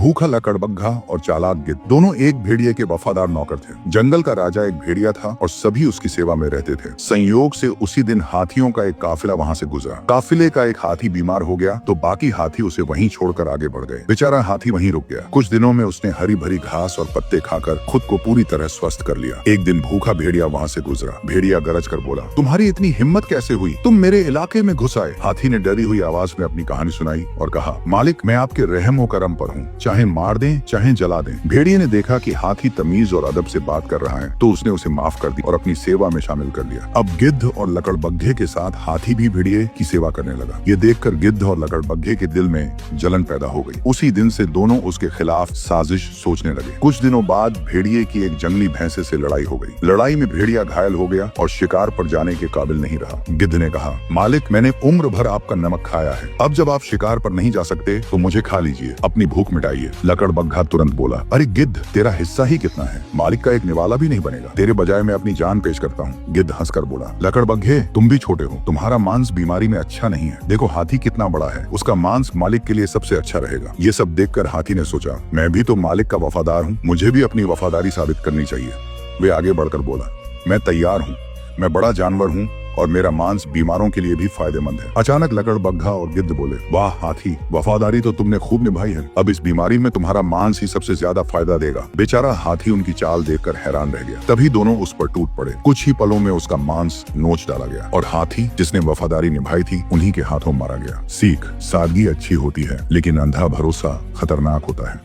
भूखा लकड़बग्घा और चालाक गिद्ध दोनों एक भेड़िए के वफादार नौकर थे। जंगल का राजा एक भेड़िया था और सभी उसकी सेवा में रहते थे। संयोग से उसी दिन हाथियों का एक काफिला वहाँ से गुजरा। काफिले का एक हाथी बीमार हो गया तो बाकी हाथी उसे वहीं छोड़कर आगे बढ़ गए। बेचारा हाथी वहीं रुक गया। कुछ दिनों में उसने हरी भरी घास और पत्ते खाकर खुद को पूरी तरह स्वस्थ कर लिया। एक दिन भूखा भेड़िया वहाँ से गुजरा। भेड़िया गरज कर बोला, तुम्हारी इतनी हिम्मत कैसे हुई? तुम मेरे इलाके में घुस आए। हाथी ने डरी हुई आवाज में अपनी कहानी सुनाई और कहा, मालिक, मैं आपके रहम व करम पर हूँ, चाहे मार दें चाहे जला दें। भेड़िए ने देखा कि हाथी तमीज और अदब से बात कर रहा है तो उसने उसे माफ कर दी और अपनी सेवा में शामिल कर लिया। अब गिद्ध और लकड़बग्घे के साथ हाथी भी भेड़िए की सेवा करने लगा। ये देखकर गिद्ध और लकड़बग्घे के दिल में जलन पैदा हो गई। उसी दिन से दोनों उसके खिलाफ साजिश सोचने लगे। कुछ दिनों बाद भेड़िए की एक जंगली भैंसे से लड़ाई हो गई। लड़ाई में भेड़िया घायल हो गया और शिकार पर जाने के काबिल नहीं रहा। गिद्ध ने कहा, मालिक, मैंने उम्र भर आपका नमक खाया है, अब जब आप शिकार पर नहीं जा सकते तो मुझे खा लीजिए, अपनी भूख मिटाइए। लकड़बग्घा तुरंत बोला, अरे गिद्ध, तेरा हिस्सा ही कितना है, मालिक का एक निवाला भी नहीं बनेगा, तेरे बजाय मैं अपनी जान पेश करता हूँ। गिद्ध हंसकर बोला, लकड़बग्घे, तुम भी छोटे हो, तुम्हारा मांस बीमारी में अच्छा नहीं है। देखो हाथी कितना बड़ा है, उसका मांस मालिक के लिए सबसे अच्छा रहेगा। ये सब देखकर हाथी ने सोचा, मैं भी तो मालिक का वफादार हूँ, मुझे भी अपनी वफादारी साबित करनी चाहिए। वे आगे बढ़कर बोला, मैं तैयार हूँ, मैं बड़ा जानवर हूँ और मेरा मांस बीमारों के लिए भी फायदेमंद है। अचानक लकड़बग्घा और गिद्ध बोले, वाह हाथी, वफादारी तो तुमने खूब निभाई है, अब इस बीमारी में तुम्हारा मांस ही सबसे ज्यादा फायदा देगा। बेचारा हाथी उनकी चाल देखकर हैरान रह गया। तभी दोनों उस पर टूट पड़े। कुछ ही पलों में उसका मांस नोच डाला गया और हाथी, जिसने वफादारी निभाई थी, उन्हीं के हाथों मारा गया। सीख, सादगी अच्छी होती है लेकिन अंधा भरोसा खतरनाक होता है।